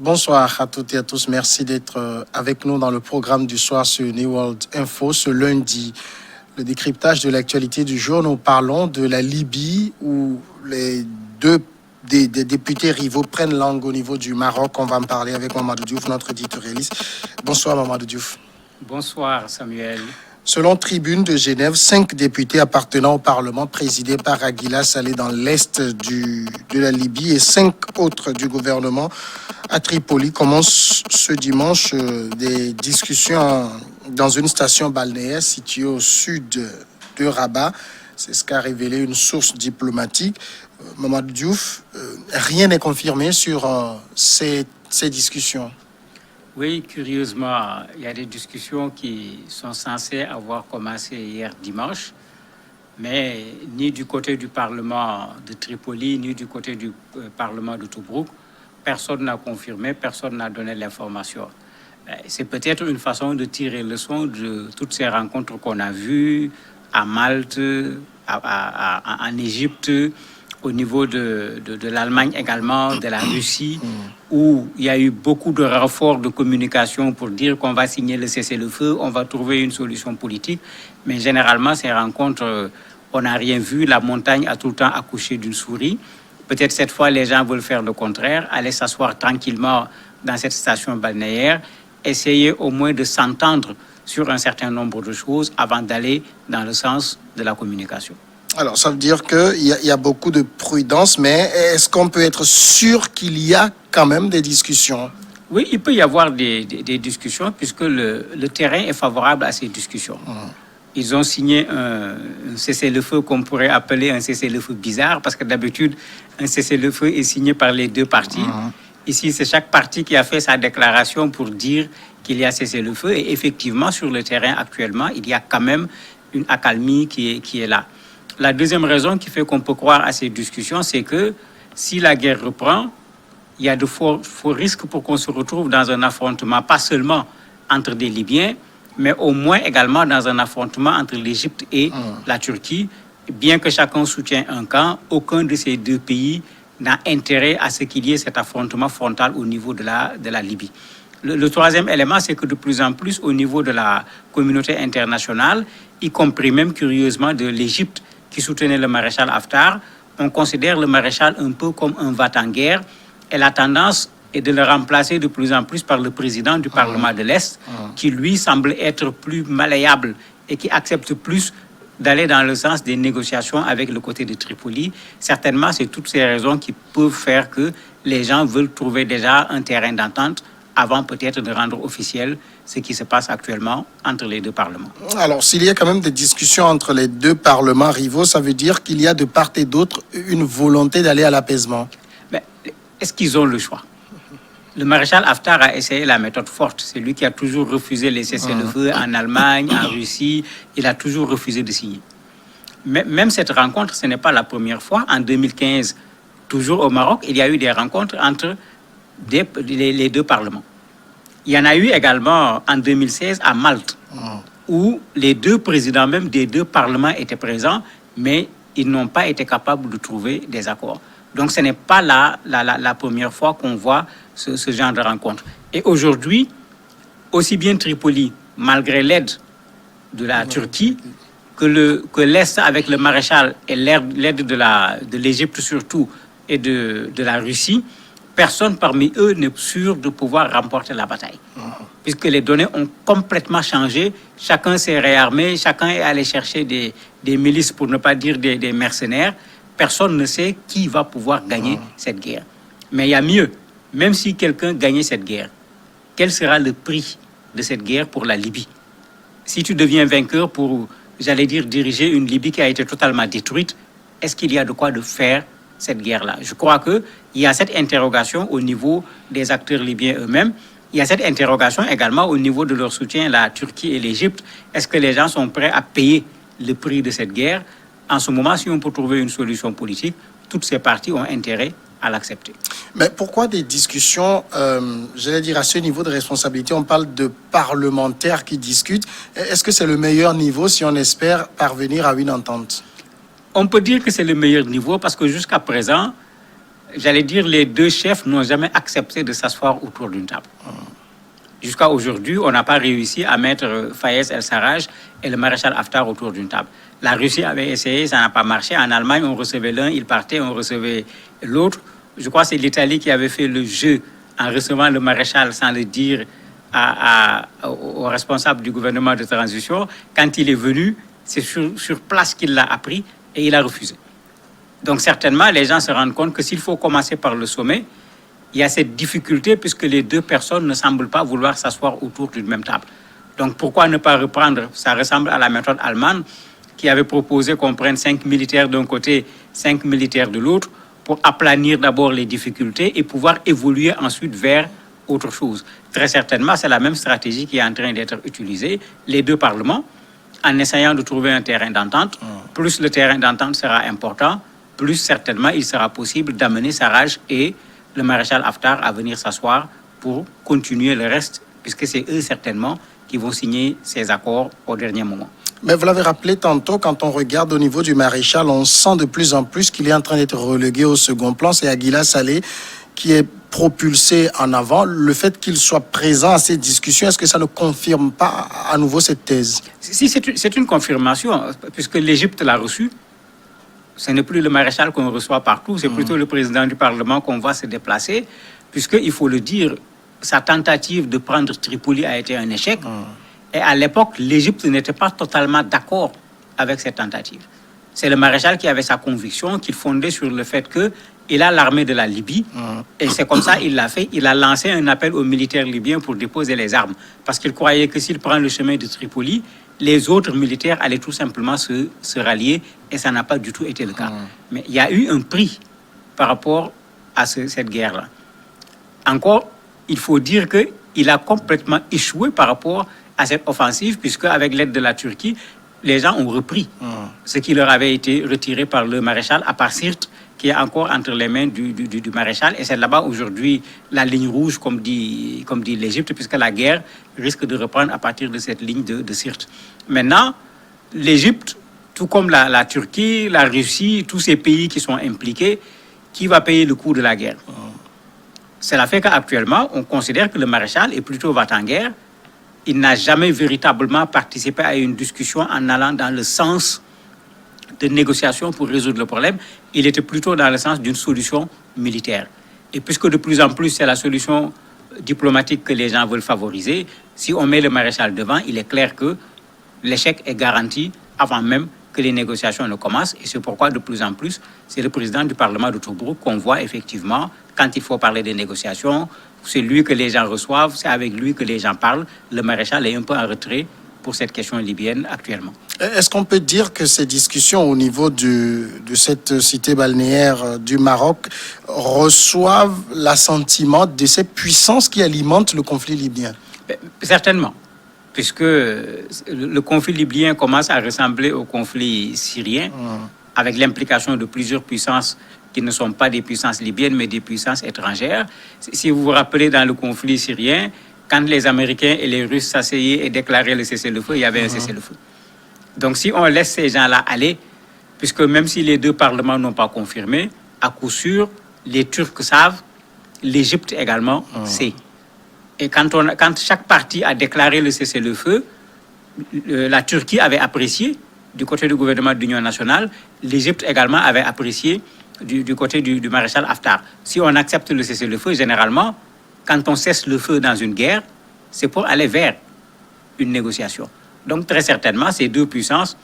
Bonsoir à toutes et à tous. Merci d'être avec nous dans le programme du soir sur New World Info ce lundi. Le décryptage de l'actualité du jour, nous parlons de la Libye où les deux des députés rivaux prennent langue au niveau du Maroc. On va en parler avec Mamadou Diouf, notre éditorialiste. Bonsoir Mamadou Diouf. Bonsoir Samuel. Selon Tribune de Genève, 5 députés appartenant au Parlement présidés par Aguila Saleh dans l'est de la Libye et 5 autres du gouvernement à Tripoli commencent ce dimanche des discussions dans une station balnéaire située au sud de Rabat. C'est ce qu'a révélé une source diplomatique. Mamadou Diouf, rien n'est confirmé sur ces discussions. Oui, curieusement, il y a des discussions qui sont censées avoir commencé hier dimanche, mais ni du côté du Parlement de Tripoli, ni du côté du Parlement de Tobrouk, personne n'a confirmé, personne n'a donné l'information. C'est peut-être une façon de tirer leçon de toutes ces rencontres qu'on a vues à Malte, en Égypte, au niveau de l'Allemagne également, de la Russie, où il y a eu beaucoup de renforts de communication pour dire qu'on va signer le cessez-le-feu, on va trouver une solution politique. Mais généralement, ces rencontres, on n'a rien vu. La montagne a tout le temps accouché d'une souris. Peut-être cette fois, les gens veulent faire le contraire, aller s'asseoir tranquillement dans cette station balnéaire, essayer au moins de s'entendre sur un certain nombre de choses avant d'aller dans le sens de la communication. Alors, ça veut dire qu'il y a beaucoup de prudence, mais est-ce qu'on peut être sûr qu'il y a quand même des discussions? Oui, il peut y avoir des discussions puisque le terrain est favorable à ces discussions. Ils ont signé un cessez-le-feu qu'on pourrait appeler un cessez-le-feu bizarre parce que d'habitude, un cessez-le-feu est signé par les deux parties. Ici, c'est chaque partie qui a fait sa déclaration pour dire qu'il y a cessez-le-feu. Et effectivement, sur le terrain actuellement, il y a quand même une accalmie qui est là. La deuxième raison qui fait qu'on peut croire à ces discussions, c'est que si la guerre reprend, il y a de forts risques pour qu'on se retrouve dans un affrontement, pas seulement entre des Libyens, mais au moins également dans un affrontement entre l'Égypte et la Turquie. Bien que chacun soutienne un camp, aucun de ces deux pays n'a intérêt à ce qu'il y ait cet affrontement frontal au niveau de la Libye. Le troisième élément, c'est que de plus en plus, au niveau de la communauté internationale, y compris même curieusement de l'Égypte, qui soutenait le maréchal Haftar, on considère le maréchal un peu comme un va-t-en-guerre et la tendance est de le remplacer de plus en plus par le président du Parlement de l'Est, qui lui semble être plus malléable et qui accepte plus d'aller dans le sens des négociations avec le côté de Tripoli. Certainement, c'est toutes ces raisons qui peuvent faire que les gens veulent trouver déjà un terrain d'entente avant peut-être de rendre officiel ce qui se passe actuellement entre les deux parlements. Alors, s'il y a quand même des discussions entre les deux parlements rivaux, ça veut dire qu'il y a de part et d'autre une volonté d'aller à l'apaisement. Mais est-ce qu'ils ont le choix? Le maréchal Haftar a essayé la méthode forte. C'est lui qui a toujours refusé les cessez-le-feu en Allemagne, en Russie. Il a toujours refusé de signer. Mais même cette rencontre, ce n'est pas la première fois. En 2015, toujours au Maroc, il y a eu des rencontres entre les deux parlements. Il y en a eu également en 2016 à Malte, où les deux présidents même des deux parlements étaient présents, mais ils n'ont pas été capables de trouver des accords. Donc ce n'est pas la première fois qu'on voit ce genre de rencontre. Et aujourd'hui, aussi bien Tripoli, malgré l'aide de la Turquie, que l'Est avec le maréchal et l'aide de l'Égypte surtout et de la Russie, personne parmi eux n'est sûr de pouvoir remporter la bataille. Puisque les données ont complètement changé. Chacun s'est réarmé, chacun est allé chercher des milices, pour ne pas dire des mercenaires. Personne ne sait qui va pouvoir gagner cette guerre. Mais il y a mieux. Même si quelqu'un gagnait cette guerre, quel sera le prix de cette guerre pour la Libye? Si tu deviens vainqueur pour, j'allais dire, diriger une Libye qui a été totalement détruite, est-ce qu'il y a de quoi de faire cette guerre-là? Je crois qu'il y a cette interrogation au niveau des acteurs libyens eux-mêmes. Il y a cette interrogation également au niveau de leur soutien, la Turquie et l'Égypte. Est-ce que les gens sont prêts à payer le prix de cette guerre? En ce moment, si on peut trouver une solution politique, toutes ces parties ont intérêt à l'accepter. Mais pourquoi des discussions, j'allais dire, à ce niveau de responsabilité? On parle de parlementaires qui discutent. Est-ce que c'est le meilleur niveau si on espère parvenir à une entente? On peut dire que c'est le meilleur niveau parce que jusqu'à présent, j'allais dire, les deux chefs n'ont jamais accepté de s'asseoir autour d'une table. Jusqu'à aujourd'hui, on n'a pas réussi à mettre Fayez el-Sarraj et le maréchal Haftar autour d'une table. La Russie avait essayé, ça n'a pas marché. En Allemagne, on recevait l'un, il partait, on recevait l'autre. Je crois que c'est l'Italie qui avait fait le jeu en recevant le maréchal sans le dire au responsable du gouvernement de transition. Quand il est venu, c'est sur place qu'il l'a appris et il a refusé. Donc certainement, les gens se rendent compte que s'il faut commencer par le sommet, il y a cette difficulté puisque les deux personnes ne semblent pas vouloir s'asseoir autour d'une même table. Donc pourquoi ne pas reprendre? Ça ressemble à la méthode allemande qui avait proposé qu'on prenne 5 militaires d'un côté, 5 militaires de l'autre pour aplanir d'abord les difficultés et pouvoir évoluer ensuite vers autre chose. Très certainement, c'est la même stratégie qui est en train d'être utilisée. Les deux parlements, en essayant de trouver un terrain d'entente, plus le terrain d'entente sera important, plus certainement il sera possible d'amener Sarraj et le maréchal Haftar à venir s'asseoir pour continuer le reste, puisque c'est eux certainement qui vont signer ces accords au dernier moment. Mais vous l'avez rappelé tantôt, quand on regarde au niveau du maréchal, on sent de plus en plus qu'il est en train d'être relégué au second plan. C'est Aguila Saleh qui est propulsé en avant. Le fait qu'il soit présent à ces discussions, est-ce que ça ne confirme pas à nouveau cette thèse? Si, c'est une confirmation, puisque l'Égypte l'a reçu. Ce n'est plus le maréchal qu'on reçoit partout, c'est plutôt le président du Parlement qu'on voit se déplacer, puisqu'il faut le dire, sa tentative de prendre Tripoli a été un échec. Et à l'époque, l'Égypte n'était pas totalement d'accord avec cette tentative. C'est le maréchal qui avait sa conviction, qu'il fondait sur le fait qu'il a l'armée de la Libye. Et c'est comme ça qu'il l'a fait. Il a lancé un appel aux militaires libyens pour déposer les armes. Parce qu'il croyait que s'il prend le chemin de Tripoli, les autres militaires allaient tout simplement se rallier. Et ça n'a pas du tout été le cas. Mais il y a eu un prix par rapport à cette guerre-là. Encore, il faut dire qu'il a complètement échoué par rapport à cette offensive, puisque avec l'aide de la Turquie, les gens ont repris ce qui leur avait été retiré par le maréchal, à part Sirte, qui est encore entre les mains du maréchal. Et c'est là-bas aujourd'hui la ligne rouge, comme dit l'Égypte, puisque la guerre risque de reprendre à partir de cette ligne de Sirte. Maintenant, l'Égypte, tout comme la Turquie, la Russie, tous ces pays qui sont impliqués, qui va payer le coût de la guerre? Cela fait qu'actuellement, on considère que le maréchal est plutôt va-t-en-guerre. Il n'a jamais véritablement participé à une discussion en allant dans le sens de négociation pour résoudre le problème. Il était plutôt dans le sens d'une solution militaire. Et puisque de plus en plus, c'est la solution diplomatique que les gens veulent favoriser, si on met le maréchal devant, il est clair que l'échec est garanti avant même que les négociations ne commencent. Et c'est pourquoi, de plus en plus, c'est le président du Parlement de Tobrouk qu'on voit effectivement, quand il faut parler des négociations, c'est lui que les gens reçoivent, c'est avec lui que les gens parlent. Le maréchal est un peu en retrait pour cette question libyenne actuellement. Est-ce qu'on peut dire que ces discussions au niveau de cette cité balnéaire du Maroc reçoivent l'assentiment de ces puissances qui alimentent le conflit libyen? Certainement, puisque le conflit libyen commence à ressembler au conflit syrien, avec l'implication de plusieurs puissances qui ne sont pas des puissances libyennes, mais des puissances étrangères. Si vous vous rappelez, dans le conflit syrien, quand les Américains et les Russes s'asseyaient et déclaraient le cessez-le-feu, il y avait un cessez-le-feu. Donc si on laisse ces gens-là aller, puisque même si les deux parlements n'ont pas confirmé, à coup sûr, les Turcs savent, l'Égypte également sait. Et quand chaque partie a déclaré le cessez-le-feu, la Turquie avait apprécié du côté du gouvernement de l'Union nationale, l'Égypte également avait apprécié du côté du maréchal Haftar. Si on accepte le cessez-le-feu, généralement, quand on cesse le feu dans une guerre, c'est pour aller vers une négociation. Donc, très certainement, ces deux puissances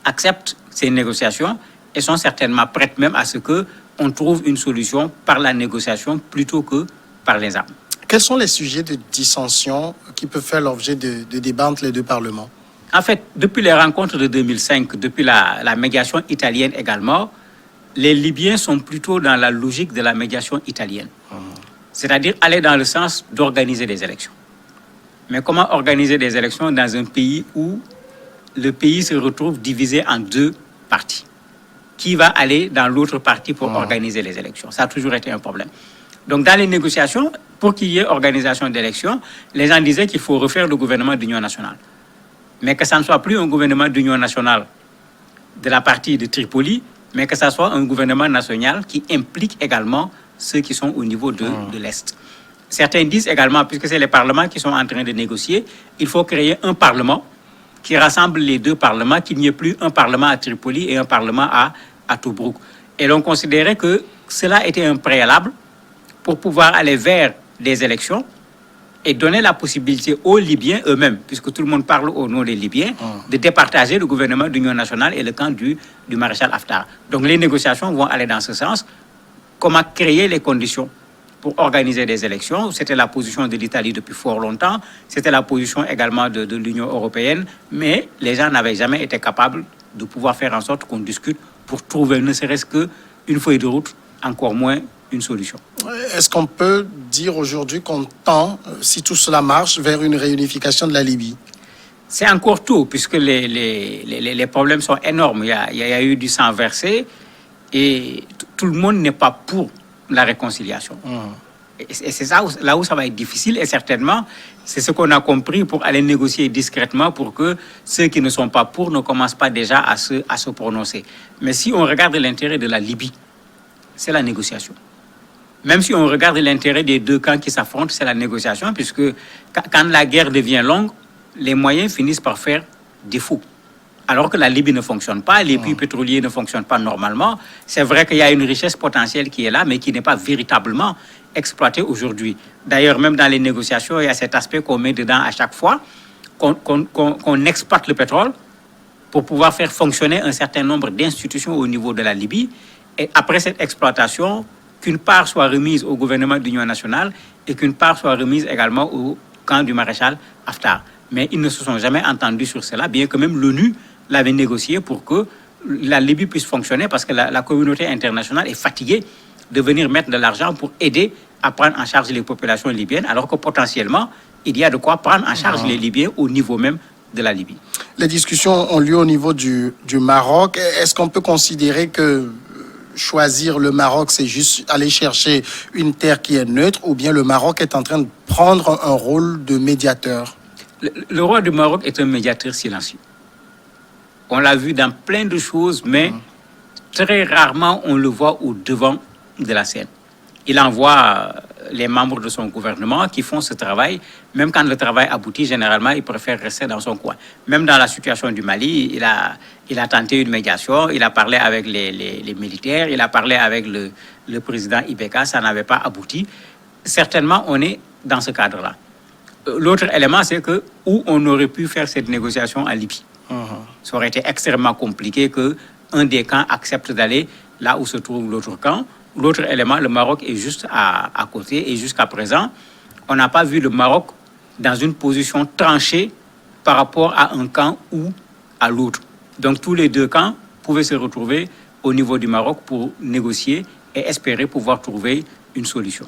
acceptent ces négociations et sont certainement prêtes même à ce qu'on trouve une solution par la négociation plutôt que par les armes. Quels sont les sujets de dissension qui peuvent faire l'objet de débats entre les deux parlements? En fait, depuis les rencontres de 2005, depuis la médiation italienne également, les Libyens sont plutôt dans la logique de la médiation italienne. C'est-à-dire aller dans le sens d'organiser des élections. Mais comment organiser des élections dans un pays où le pays se retrouve divisé en deux parties? Qui va aller dans l'autre partie pour organiser les élections? Ça a toujours été un problème. Donc, dans les négociations, pour qu'il y ait organisation d'élections, les gens disaient qu'il faut refaire le gouvernement d'union nationale. Mais que ça ne soit plus un gouvernement d'union nationale de la partie de Tripoli, mais que ça soit un gouvernement national qui implique également ceux qui sont au niveau de l'Est. Certains disent également, puisque c'est les parlements qui sont en train de négocier, il faut créer un parlement qui rassemble les deux parlements, qu'il n'y ait plus un parlement à Tripoli et un parlement à Tobrouk. Et l'on considérait que cela était un préalable pour pouvoir aller vers des élections et donner la possibilité aux Libyens eux-mêmes, puisque tout le monde parle au nom des Libyens, de départager le gouvernement d'union nationale et le camp du maréchal Haftar. Donc les négociations vont aller dans ce sens. Comment créer les conditions pour organiser des élections? C'était la position de l'Italie depuis fort longtemps, c'était la position également de l'Union européenne, mais les gens n'avaient jamais été capables de pouvoir faire en sorte qu'on discute pour trouver ne serait-ce qu'une feuille de route, encore moins une solution. Est-ce qu'on peut dire aujourd'hui qu'on tend, si tout cela marche, vers une réunification de la Libye? C'est encore tôt, puisque les problèmes sont énormes. Il y a eu du sang versé et tout le monde n'est pas pour la réconciliation. Et c'est ça là où ça va être difficile, et certainement, c'est ce qu'on a compris pour aller négocier discrètement pour que ceux qui ne sont pas pour ne commencent pas déjà à se prononcer. Mais si on regarde l'intérêt de la Libye, c'est la négociation. Même si on regarde l'intérêt des deux camps qui s'affrontent, c'est la négociation, puisque quand la guerre devient longue, les moyens finissent par faire défaut. Alors que la Libye ne fonctionne pas, les puits pétroliers ne fonctionnent pas normalement. C'est vrai qu'il y a une richesse potentielle qui est là, mais qui n'est pas véritablement exploitée aujourd'hui. D'ailleurs, même dans les négociations, il y a cet aspect qu'on met dedans à chaque fois, qu'on exploite le pétrole pour pouvoir faire fonctionner un certain nombre d'institutions au niveau de la Libye. Et après cette exploitation, qu'une part soit remise au gouvernement d'union nationale et qu'une part soit remise également au camp du maréchal Haftar. Mais ils ne se sont jamais entendus sur cela, bien que même l'ONU l'avait négocié pour que la Libye puisse fonctionner, parce que la communauté internationale est fatiguée de venir mettre de l'argent pour aider à prendre en charge les populations libyennes, alors que potentiellement, il y a de quoi prendre en charge les Libyens au niveau même de la Libye. Les discussions ont lieu au niveau du Maroc. Est-ce qu'on peut considérer que choisir le Maroc, c'est juste aller chercher une terre qui est neutre, ou bien le Maroc est en train de prendre un rôle de médiateur? Le roi du Maroc est un médiateur silencieux. On l'a vu dans plein de choses, mais très rarement on le voit au devant de la scène. Il envoie les membres de son gouvernement qui font ce travail. Même quand le travail aboutit, généralement, il préfère rester dans son coin. Même dans la situation du Mali, il a tenté une médiation, il a parlé avec les militaires, il a parlé avec le président Ibeka, ça n'avait pas abouti. Certainement, on est dans ce cadre-là. L'autre élément, c'est que où on aurait pu faire cette négociation en Libye. Ça aurait été extrêmement compliqué qu'un des camps accepte d'aller là où se trouve l'autre camp. L'autre élément, le Maroc est juste à côté, et jusqu'à présent, on n'a pas vu le Maroc dans une position tranchée par rapport à un camp ou à l'autre. Donc tous les deux camps pouvaient se retrouver au niveau du Maroc pour négocier et espérer pouvoir trouver une solution.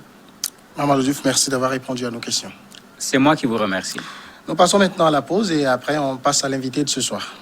Mamadou Diouf, merci d'avoir répondu à nos questions. C'est moi qui vous remercie. Nous passons maintenant à la pause et après on passe à l'invité de ce soir.